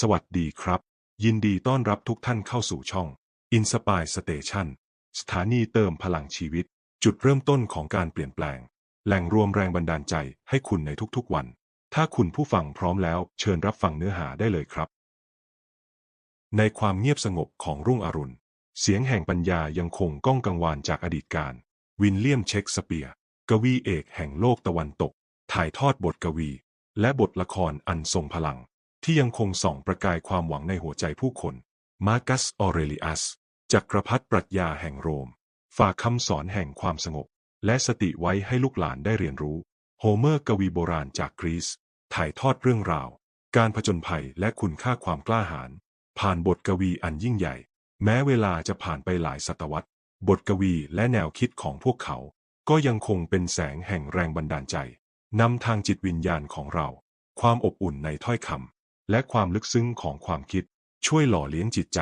สวัสดีครับยินดีต้อนรับทุกท่านเข้าสู่ช่อง Inspire Station สถานีเติมพลังชีวิตจุดเริ่มต้นของการเปลี่ยนแปลงแหล่งรวมแรงบันดาลใจให้คุณในทุกๆวันถ้าคุณผู้ฟังพร้อมแล้วเชิญรับฟังเนื้อหาได้เลยครับในความเงียบสงบของรุ่งอรุณเสียงแห่งปัญญายังคงก้องกังวานจากอดีตการวิลเลียมเชกสเปียร์กวีเอกแห่งโลกตะวันตกถ่ายทอดบทกวีและบทละครอันทรงพลังที่ยังคงส่องประกายความหวังในหัวใจผู้คนมาร์กัสออเรเลียสจักรพรรดิปรัชญาแห่งโรมฝากคำสอนแห่งความสงบและสติไว้ให้ลูกหลานได้เรียนรู้โฮเมอร์กวีโบราณจากกรีซถ่ายทอดเรื่องราวการผจญภัยและคุณค่าความกล้าหาญผ่านบทกวีอันยิ่งใหญ่แม้เวลาจะผ่านไปหลายศตวรรษบทกวีและแนวคิดของพวกเขาก็ยังคงเป็นแสงแห่งแรงบันดาลใจนำทางจิตวิญญาณของเราความอบอุ่นในถ้อยคำและความลึกซึ้งของความคิดช่วยหล่อเลี้ยงจิตใจ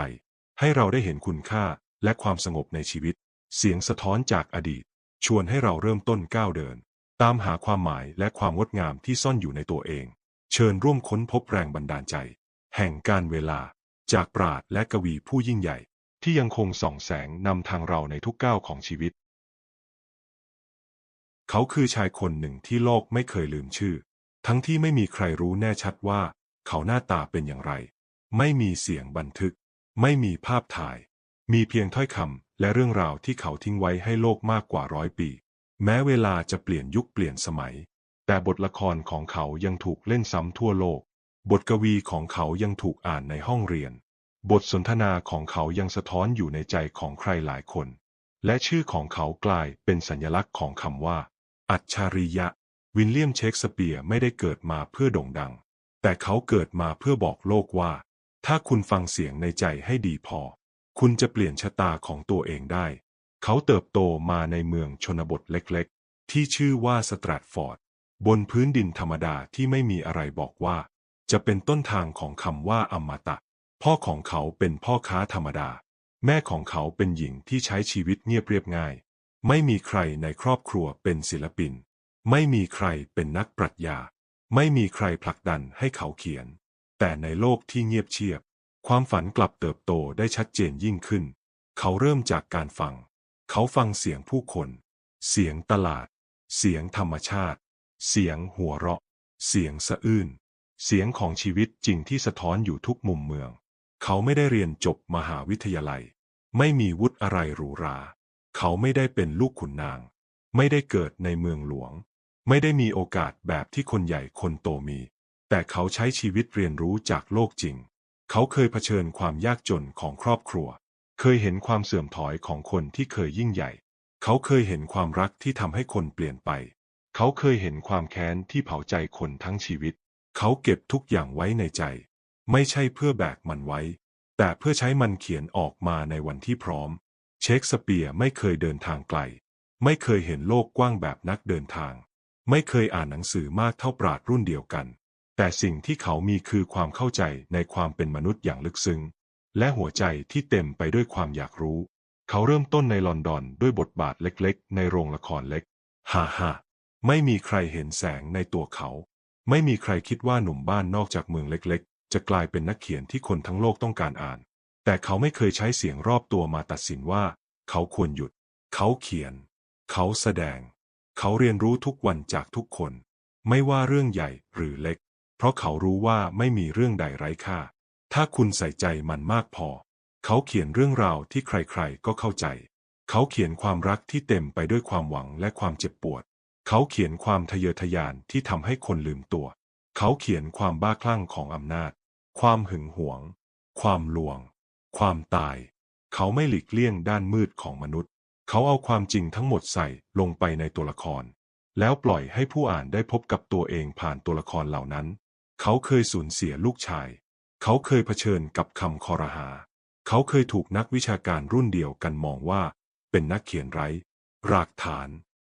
ให้เราได้เห็นคุณค่าและความสงบในชีวิตเสียงสะท้อนจากอดีตชวนให้เราเริ่มต้นก้าวเดินตามหาความหมายและความงดงามที่ซ่อนอยู่ในตัวเองเชิญร่วมค้นพบแรงบันดาลใจแห่งการเวลาจากปราชญ์และกวีผู้ยิ่งใหญ่ที่ยังคงส่องแสงนำทางเราในทุกก้าวของชีวิตเขาคือชายคนหนึ่งที่โลกไม่เคยลืมชื่อทั้งที่ไม่มีใครรู้แน่ชัดว่าเขาหน้าตาเป็นอย่างไรไม่มีเสียงบันทึกไม่มีภาพถ่ายมีเพียงถ้อยคำและเรื่องราวที่เขาทิ้งไว้ให้โลกมากกว่า100 ปีแม้เวลาจะเปลี่ยนยุคเปลี่ยนสมัยแต่บทละครของเขายังถูกเล่นซ้ำทั่วโลกบทกวีของเขายังถูกอ่านในห้องเรียนบทสนทนาของเขายังสะท้อนอยู่ในใจของใครหลายคนและชื่อของเขากลายเป็นสัญลักษณ์ของคำว่าอัจฉริยะวิลเลียมเชกสเปียร์ไม่ได้เกิดมาเพื่อโด่งดังแต่เขาเกิดมาเพื่อบอกโลกว่าถ้าคุณฟังเสียงในใจให้ดีพอคุณจะเปลี่ยนชะตาของตัวเองได้เขาเติบโตมาในเมืองชนบทเล็กๆที่ชื่อว่าสแตรทฟอร์ดบนพื้นดินธรรมดาที่ไม่มีอะไรบอกว่าจะเป็นต้นทางของคำว่าอมตะพ่อของเขาเป็นพ่อค้าธรรมดาแม่ของเขาเป็นหญิงที่ใช้ชีวิตเงียบเรียบง่ายไม่มีใครในครอบครัวเป็นศิลปินไม่มีใครเป็นนักปรัชญาไม่มีใครผลักดันให้เขาเขียนแต่ในโลกที่เงียบเชียบความฝันกลับเติบโตได้ชัดเจนยิ่งขึ้นเขาเริ่มจากการฟังเขาฟังเสียงผู้คนเสียงตลาดเสียงธรรมชาติเสียงหัวเราะเสียงสะอื้นเสียงของชีวิตจริงที่สะท้อนอยู่ทุกมุมเมืองเขาไม่ได้เรียนจบมหาวิทยาลัยไม่มีวุฒิอะไรหรูหราเขาไม่ได้เป็นลูกขุนนางไม่ได้เกิดในเมืองหลวงไม่ได้มีโอกาสแบบที่คนใหญ่คนโตมีแต่เขาใช้ชีวิตเรียนรู้จากโลกจริงเขาเคยเผชิญความยากจนของครอบครัวเคยเห็นความเสื่อมถอยของคนที่เคยยิ่งใหญ่เขาเคยเห็นความรักที่ทำให้คนเปลี่ยนไปเขาเคยเห็นความแค้นที่เผาใจคนทั้งชีวิตเขาเก็บทุกอย่างไว้ในใจไม่ใช่เพื่อแบกมันไว้แต่เพื่อใช้มันเขียนออกมาในวันที่พร้อมเชคสเปียร์ไม่เคยเดินทางไกลไม่เคยเห็นโลกกว้างแบบนักเดินทางไม่เคยอ่านหนังสือมากเท่าปราชญ์รุ่นเดียวกันแต่สิ่งที่เขามีคือความเข้าใจในความเป็นมนุษย์อย่างลึกซึ้งและหัวใจที่เต็มไปด้วยความอยากรู้เขาเริ่มต้นในลอนดอนด้วยบทบาทเล็กๆในโรงละครเล็กฮ่าไม่มีใครเห็นแสงในตัวเขาไม่มีใครคิดว่าหนุ่มบ้านนอกจากเมืองเล็กๆจะกลายเป็นนักเขียนที่คนทั้งโลกต้องการอ่านแต่เขาไม่เคยใช้เสียงรอบตัวมาตัดสินว่าเขาควรหยุดเขาเขียนเขาแสดงเขาเรียนรู้ทุกวันจากทุกคนไม่ว่าเรื่องใหญ่หรือเล็กเพราะเขารู้ว่าไม่มีเรื่องใดไร้ค่าถ้าคุณใส่ใจมันมากพอเขาเขียนเรื่องราวที่ใครๆก็เข้าใจเขาเขียนความรักที่เต็มไปด้วยความหวังและความเจ็บปวดเขาเขียนความทะเยอทะยานที่ทำให้คนลืมตัวเขาเขียนความบ้าคลั่งของอำนาจความหึงหวงความลวงความตายเขาไม่หลีกเลี่ยงด้านมืดของมนุษย์เขาเอาความจริงทั้งหมดใส่ลงไปในตัวละครแล้วปล่อยให้ผู้อ่านได้พบกับตัวเองผ่านตัวละครเหล่านั้นเขาเคยสูญเสียลูกชายเขาเคยเผชิญกับคำคอรหาเขาเคยถูกนักวิชาการรุ่นเดียวกันมองว่าเป็นนักเขียนไร้รากฐาน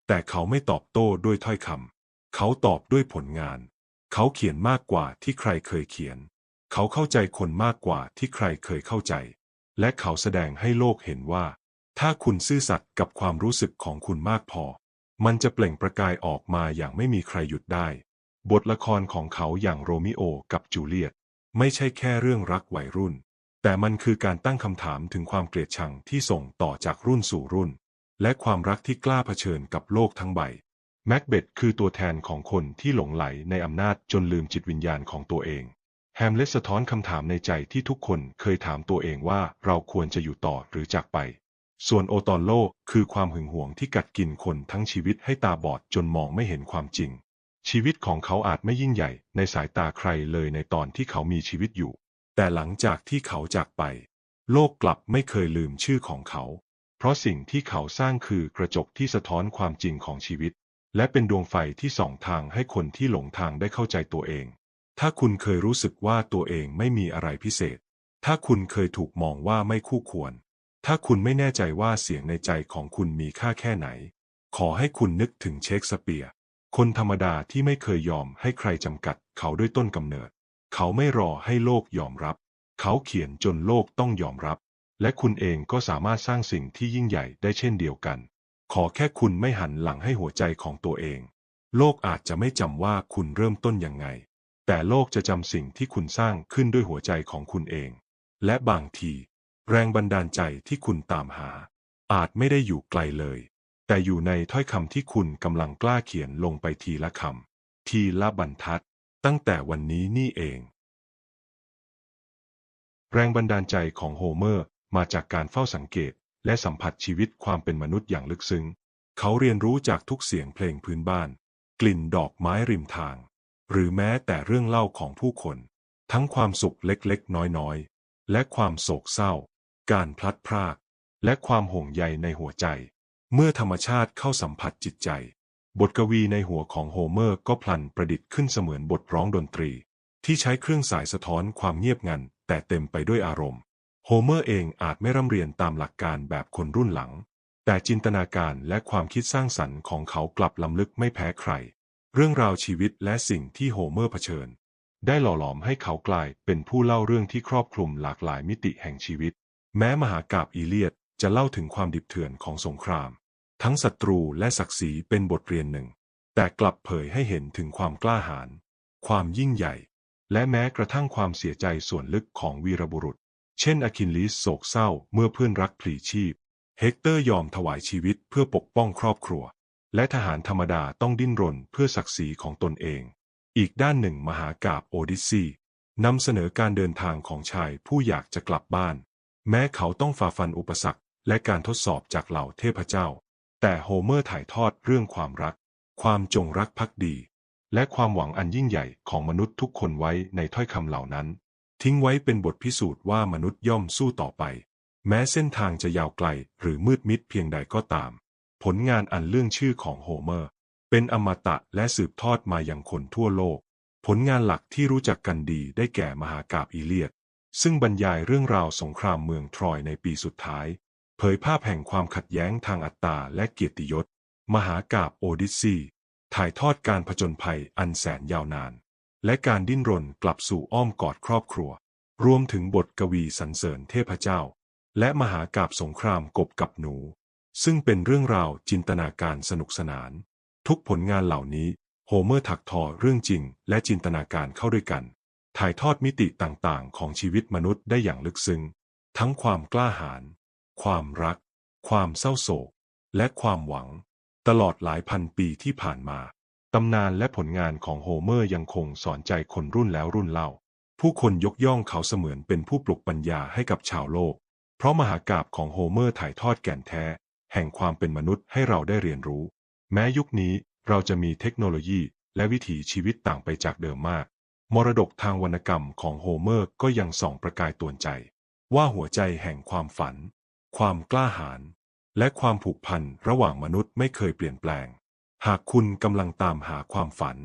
แต่เขาไม่ตอบโต้ด้วยถ้อยคำเขาตอบด้วยผลงานเขาเขียนมากกว่าที่ใครเคยเขียนเขาเข้าใจคนมากกว่าที่ใครเคยเข้าใจและเขาแสดงให้โลกเห็นว่าถ้าคุณซื่อสัตย์กับความรู้สึกของคุณมากพอมันจะเปล่งประกายออกมาอย่างไม่มีใครหยุดได้บทละครของเขาอย่างโรมิโอกับจูเลียต ไม่ใช่แค่เรื่องรักวัยรุ่นแต่มันคือการตั้งคำถามถึงความเกลียดชังที่ส่งต่อจากรุ่นสู่รุ่นและความรักที่กล้าเผชิญกับโลกทั้งใบแม็กเบธคือตัวแทนของคนที่หลงไหลในอำนาจจนลืมจิตวิญญาณของตัวเองแฮมเล็ตสะท้อนคำถามในใจที่ทุกคนเคยถามตัวเองว่าเราควรจะอยู่ต่อหรือจากไปส่วนโอตอนโลคือความหึงหวงที่กัดกินคนทั้งชีวิตให้ตาบอดจนมองไม่เห็นความจริงชีวิตของเขาอาจไม่ยิ่งใหญ่ในสายตาใครเลยในตอนที่เขามีชีวิตอยู่แต่หลังจากที่เขาจากไปโลกกลับไม่เคยลืมชื่อของเขาเพราะสิ่งที่เขาสร้างคือกระจกที่สะท้อนความจริงของชีวิตและเป็นดวงไฟที่ส่องทางให้คนที่หลงทางได้เข้าใจตัวเองถ้าคุณเคยรู้สึกว่าตัวเองไม่มีอะไรพิเศษถ้าคุณเคยถูกมองว่าไม่คู่ควรถ้าคุณไม่แน่ใจว่าเสียงในใจของคุณมีค่าแค่ไหนขอให้คุณนึกถึงเชคสเปียร์คนธรรมดาที่ไม่เคยยอมให้ใครจำกัดเขาด้วยต้นกำเนิดเขาไม่รอให้โลกยอมรับเขาเขียนจนโลกต้องยอมรับและคุณเองก็สามารถสร้างสิ่งที่ยิ่งใหญ่ได้เช่นเดียวกันขอแค่คุณไม่หันหลังให้หัวใจของตัวเองโลกอาจจะไม่จำว่าคุณเริ่มต้นยังไงแต่โลกจะจำสิ่งที่คุณสร้างขึ้นด้วยหัวใจของคุณเองและบางทีแรงบันดาลใจที่คุณตามหาอาจไม่ได้อยู่ไกลเลยแต่อยู่ในถ้อยคำที่คุณกำลังกล้าเขียนลงไปทีละคำทีละบรรทัดตั้งแต่วันนี้นี่เองแรงบันดาลใจของโฮเมอร์มาจากการเฝ้าสังเกตและสัมผัสชีวิตความเป็นมนุษย์อย่างลึกซึ้งเขาเรียนรู้จากทุกเสียงเพลงพื้นบ้านกลิ่นดอกไม้ริมทางหรือแม้แต่เรื่องเล่าของผู้คนทั้งความสุขเล็กๆน้อยๆและความโศกเศร้าการพลัดพรากและความห่วงใยในหัวใจเมื่อธรรมชาติเข้าสัมผัสจิตใจบทกวีในหัวของโฮเมอร์ก็พลันประดิษฐ์ขึ้นเสมือนบทร้องดนตรีที่ใช้เครื่องสายสะท้อนความเงียบงันแต่เต็มไปด้วยอารมณ์โฮเมอร์เองอาจไม่ร่ำเรียนตามหลักการแบบคนรุ่นหลังแต่จินตนาการและความคิดสร้างสรรค์ของเขากลับล้ำลึกไม่แพ้ใครเรื่องราวชีวิตและสิ่งที่โฮเมอร์เผชิญได้หล่อหลอมให้เขากลายเป็นผู้เล่าเรื่องที่ครอบคลุมหลากหลายมิติแห่งชีวิตแม้มหากาพย์อีเลียดจะเล่าถึงความดิบเถื่อนของสงครามทั้งศัตรูและศักดิ์ศรีเป็นบทเรียนหนึ่งแต่กลับเผยให้เห็นถึงความกล้าหาญความยิ่งใหญ่และแม้กระทั่งความเสียใจส่วนลึกของวีรบุรุษเช่นอะคิลลิสโศกเศร้าเมื่อเพื่อนรักพลีชีพเฮกเตอร์ยอมถวายชีวิตเพื่อปกป้องครอบครัวและทหารธรรมดาต้องดิ้นรนเพื่อศักดิ์ศรีของตนเองอีกด้านหนึ่งมหากาพย์โอดิสซีย์นำเสนอการเดินทางของชายผู้อยากจะกลับบ้านแม้เขาต้องฝ่าฟันอุปสรรคและการทดสอบจากเหล่าเทพเจ้าแต่โฮเมอร์ถ่ายทอดเรื่องความรักความจงรักภักดีและความหวังอันยิ่งใหญ่ของมนุษย์ทุกคนไว้ในถ้อยคำเหล่านั้นทิ้งไว้เป็นบทพิสูจน์ว่ามนุษย์ย่อมสู้ต่อไปแม้เส้นทางจะยาวไกลหรือมืดมิดเพียงใดก็ตามผลงานอันเรื่องชื่อของโฮเมอร์เป็นอมตะและสืบทอดมายังคนทั่วโลกผลงานหลักที่รู้จักกันดีได้แก่มหากาพย์อีเลียดซึ่งบรรยายเรื่องราวสงครามเมืองทรอยในปีสุดท้ายเผยภาพแห่งความขัดแย้งทางอัตตาและเกียรติยศมหากาพย์โอดิสซีย์ถ่ายทอดการผจญภัยอันแสนยาวนานและการดิ้นรนกลับสู่อ้อมกอดครอบครัวรวมถึงบทกวีสรรเสริญเทพเจ้าและมหากาพย์สงครามกบกับหนูซึ่งเป็นเรื่องราวจินตนาการสนุกสนานทุกผลงานเหล่านี้โฮเมอร์ถักทอเรื่องจริงและจินตนาการเข้าด้วยกันถ่ายทอดมิติต่างๆของชีวิตมนุษย์ได้อย่างลึกซึ้งทั้งความกล้าหาญความรักความเศร้าโศกและความหวังตลอดหลายพันปีที่ผ่านมาตำนานและผลงานของโฮเมอร์ยังคงสอนใจคนรุ่นแล้วรุ่นเล่าผู้คนยกย่องเขาเสมือนเป็นผู้ปลุกปัญญาให้กับชาวโลกเพราะมหากาพย์ของโฮเมอร์ถ่ายทอดแก่นแท้แห่งความเป็นมนุษย์ให้เราได้เรียนรู้แม้ยุคนี้เราจะมีเทคโนโลยีและวิถีชีวิตต่างไปจากเดิมมากมรดกทางวรรณกรรมของโฮเมอร์ก็ยังส่องประกายเตือนใจว่าหัวใจแห่งความฝันความกล้าหาญและความผูกพันระหว่างมนุษย์ไม่เคยเปลี่ยนแปลงหากคุณกำลังตามหาความฝัน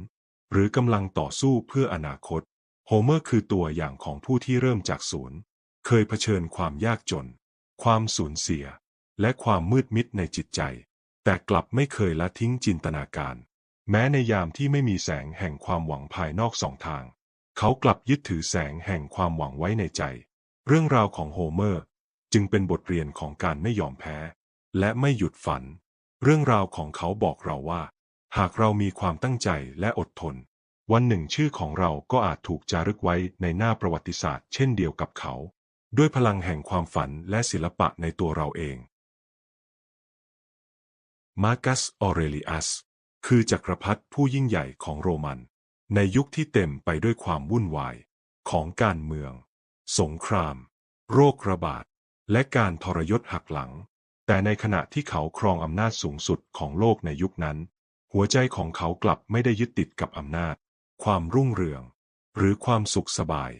หรือกำลังต่อสู้เพื่ออนาคตโฮเมอร์คือตัวอย่างของผู้ที่เริ่มจากศูนย์เคยเผชิญความยากจนความสูญเสียและความมืดมิดในจิตใจแต่กลับไม่เคยละทิ้งจินตนาการแม้ในยามที่ไม่มีแสงแห่งความหวังภายนอกสองทางเขากลับยึดถือแสงแห่งความหวังไว้ในใจเรื่องราวของโฮเมอร์จึงเป็นบทเรียนของการไม่ยอมแพ้และไม่หยุดฝันเรื่องราวของเขาบอกเราว่าหากเรามีความตั้งใจและอดทน วันหนึ่งชื่อของเราก็อาจถูกจารึกไว้ในหน้าประวัติศาสตร์เช่นเดียวกับเขาด้วยพลังแห่งความฝันและศิลปะในตัวเราเองมาร์กัส ออเรเลียสคือจักรพรรดิผู้ยิ่งใหญ่ของโรมันในยุคที่เต็มไปด้วยความวุ่นวายของการเมืองสงครามโรคระบาดและการทรยศหักหลังแต่ในขณะที่เขาครองอำนาจสูงสุดของโลกในยุคนั้นหัวใจของเขากลับไม่ได้ยึดติดกับอำนาจความรุ่งเรืองหรือความสุขสบาย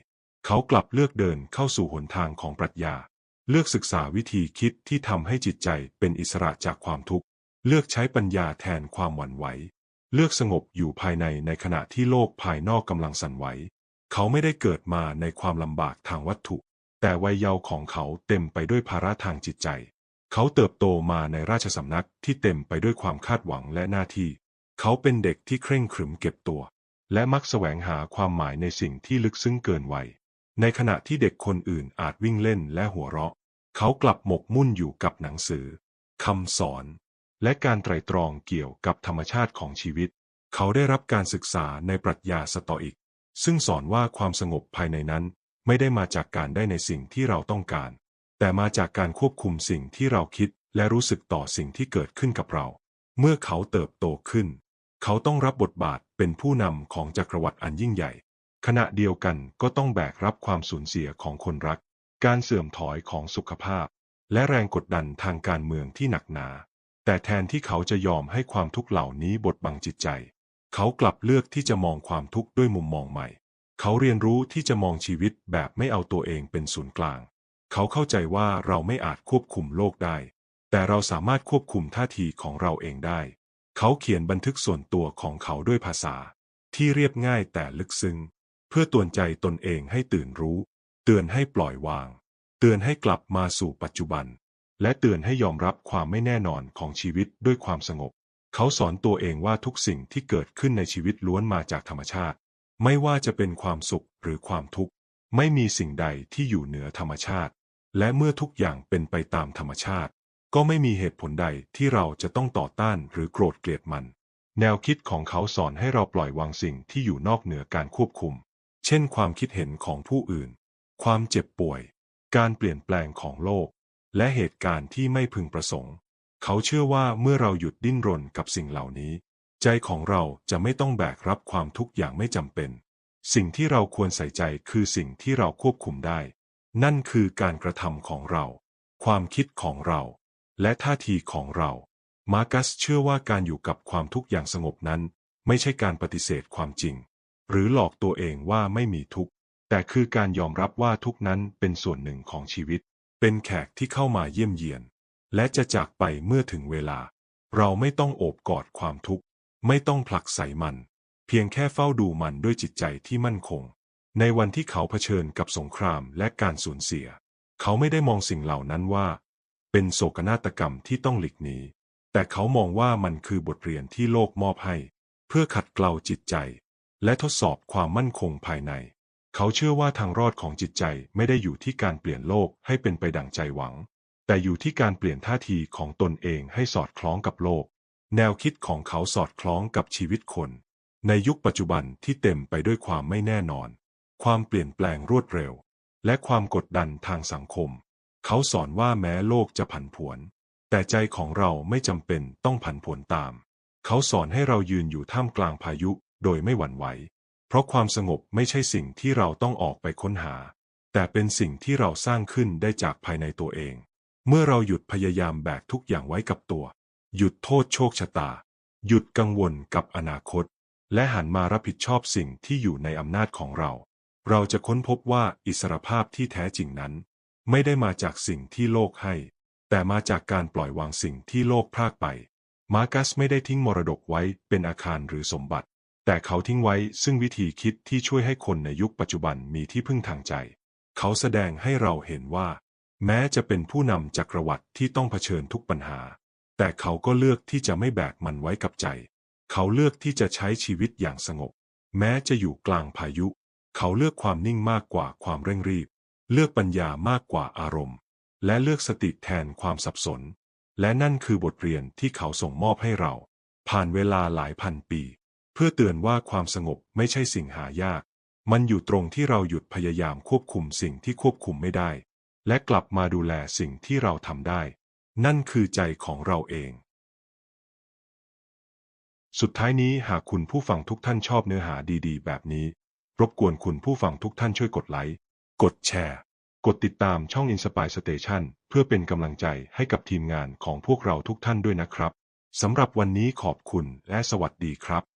เขากลับเลือกเดินเข้าสู่หนทางของปรัชญาเลือกศึกษาวิธีคิดที่ทำให้จิตใจเป็นอิสระจากความทุกข์เลือกใช้ปัญญาแทนความหวั่นไหวเลือกสงบอยู่ภายในขณะที่โลกภายนอกกำลังสั่นไหวเขาไม่ได้เกิดมาในความลำบากทางวัตถุแต่วัยเยาว์ของเขาเต็มไปด้วยภาระทางจิตใจเขาเติบโตมาในราชสำนักที่เต็มไปด้วยความคาดหวังและหน้าที่เขาเป็นเด็กที่เคร่งขรึมเก็บตัวและมักแสวงหาความหมายในสิ่งที่ลึกซึ้งเกินวัยในขณะที่เด็กคนอื่นอาจวิ่งเล่นและหัวเราะเขากลับหมกมุ่นอยู่กับหนังสือคำสอนและการไตร่ตรองเกี่ยวกับธรรมชาติของชีวิตเขาได้รับการศึกษาในปรัชญาสตออิกซึ่งสอนว่าความสงบภายในนั้นไม่ได้มาจากการได้ในสิ่งที่เราต้องการแต่มาจากการควบคุมสิ่งที่เราคิดและรู้สึกต่อสิ่งที่เกิดขึ้นกับเราเมื่อเขาเติบโตขึ้นเขาต้องรับบทบาทเป็นผู้นำของจักรวรรดิอันยิ่งใหญ่ขณะเดียวกันก็ต้องแบกรับความสูญเสียของคนรักการเสื่อมถอยของสุขภาพและแรงกดดันทางการเมืองที่หนักหนาแต่แทนที่เขาจะยอมให้ความทุกข์เหล่านี้บดบังจิตใจเขากลับเลือกที่จะมองความทุกข์ด้วยมุมมองใหม่เขาเรียนรู้ที่จะมองชีวิตแบบไม่เอาตัวเองเป็นศูนย์กลางเขาเข้าใจว่าเราไม่อาจควบคุมโลกได้แต่เราสามารถควบคุมท่าทีของเราเองได้เขาเขียนบันทึกส่วนตัวของเขาด้วยภาษาที่เรียบง่ายแต่ลึกซึ้งเพื่อเตือนใจตนเองให้ตื่นรู้เตือนให้ปล่อยวางเตือนให้กลับมาสู่ปัจจุบันและเตือนให้ยอมรับความไม่แน่นอนของชีวิตด้วยความสงบเขาสอนตัวเองว่าทุกสิ่งที่เกิดขึ้นในชีวิตล้วนมาจากธรรมชาติไม่ว่าจะเป็นความสุขหรือความทุกข์ไม่มีสิ่งใดที่อยู่เหนือธรรมชาติและเมื่อทุกอย่างเป็นไปตามธรรมชาติก็ไม่มีเหตุผลใดที่เราจะต้องต่อต้านหรือโกรธเกลียดมันแนวคิดของเขาสอนให้เราปล่อยวางสิ่งที่อยู่นอกเหนือการควบคุมเช่นความคิดเห็นของผู้อื่นความเจ็บป่วยการเปลี่ยนแปลงของโลกและเหตุการณ์ที่ไม่พึงประสงค์เขาเชื่อว่าเมื่อเราหยุดดิ้นรนกับสิ่งเหล่านี้ใจของเราจะไม่ต้องแบกรับความทุกข์อย่างไม่จำเป็นสิ่งที่เราควรใส่ใจคือสิ่งที่เราควบคุมได้นั่นคือการกระทำของเราความคิดของเราและท่าทีของเรามาร์กัสเชื่อว่าการอยู่กับความทุกข์อย่างสงบนั้นไม่ใช่การปฏิเสธความจริงหรือหลอกตัวเองว่าไม่มีทุกข์แต่คือการยอมรับว่าทุกข์นั้นเป็นส่วนหนึ่งของชีวิตเป็นแขกที่เข้ามาเยี่ยมเยียนและจะจากไปเมื่อถึงเวลาเราไม่ต้องโอบกอดความทุกข์ไม่ต้องผลักใส่มันเพียงแค่เฝ้าดูมันด้วยจิตใจที่มั่นคงในวันที่เขาเผชิญกับสงครามและการสูญเสียเขาไม่ได้มองสิ่งเหล่านั้นว่าเป็นโศกนาฏกรรมที่ต้องหลีกหนีแต่เขามองว่ามันคือบทเรียนที่โลกมอบให้เพื่อขัดเกลาจิตใจและทดสอบความมั่นคงภายในเขาเชื่อว่าทางรอดของจิตใจไม่ได้อยู่ที่การเปลี่ยนโลกให้เป็นไปดั่งใจหวังแต่อยู่ที่การเปลี่ยนท่าทีของตนเองให้สอดคล้องกับโลกแนวคิดของเขาสอดคล้องกับชีวิตคนในยุคปัจจุบันที่เต็มไปด้วยความไม่แน่นอนความเปลี่ยนแปลงรวดเร็วและความกดดันทางสังคมเขาสอนว่าแม้โลกจะผันผวนแต่ใจของเราไม่จำเป็นต้องผันผวนตามเขาสอนให้เรายืนอยู่ท่ามกลางพายุโดยไม่หวั่นไหวเพราะความสงบไม่ใช่สิ่งที่เราต้องออกไปค้นหาแต่เป็นสิ่งที่เราสร้างขึ้นได้จากภายในตัวเองเมื่อเราหยุดพยายามแบกทุกอย่างไว้กับตัวหยุดโทษโชคชะตาหยุดกังวลกับอนาคตและหันมารับผิดชอบสิ่งที่อยู่ในอำนาจของเราเราจะค้นพบว่าอิสรภาพที่แท้จริงนั้นไม่ได้มาจากสิ่งที่โลกให้แต่มาจากการปล่อยวางสิ่งที่โลกพรากไปมาร์กัสไม่ได้ทิ้งมรดกไว้เป็นอาคารหรือสมบัติแต่เขาทิ้งไว้ซึ่งวิธีคิดที่ช่วยให้คนในยุคปัจจุบันมีที่พึ่งทางใจเขาแสดงให้เราเห็นว่าแม้จะเป็นผู้นำจักรวรรดิที่ต้องเผชิญทุกปัญหาแต่เขาก็เลือกที่จะไม่แบกมันไว้กับใจเขาเลือกที่จะใช้ชีวิตอย่างสงบแม้จะอยู่กลางพายุเขาเลือกความนิ่งมากกว่าความเร่งรีบเลือกปัญญามากกว่าอารมณ์และเลือกสติแทนความสับสนและนั่นคือบทเรียนที่เขาส่งมอบให้เราผ่านเวลาหลายพันปี เพื่อเตือนว่าความสงบไม่ใช่สิ่งหายากมันอยู่ตรงที่เราหยุดพยายามควบคุมสิ่งที่ควบคุมไม่ได้และกลับมาดูแลสิ่งที่เราทำได้นั่นคือใจของเราเองสุดท้ายนี้หากคุณผู้ฟังทุกท่านชอบเนื้อหาดีๆแบบนี้รบกวนคุณผู้ฟังทุกท่านช่วยกดไลค์กดแชร์กดติดตามช่อง Inspire Station เพื่อเป็นกำลังใจให้กับทีมงานของพวกเราทุกท่านด้วยนะครับสำหรับวันนี้ขอบคุณและสวัสดีครับ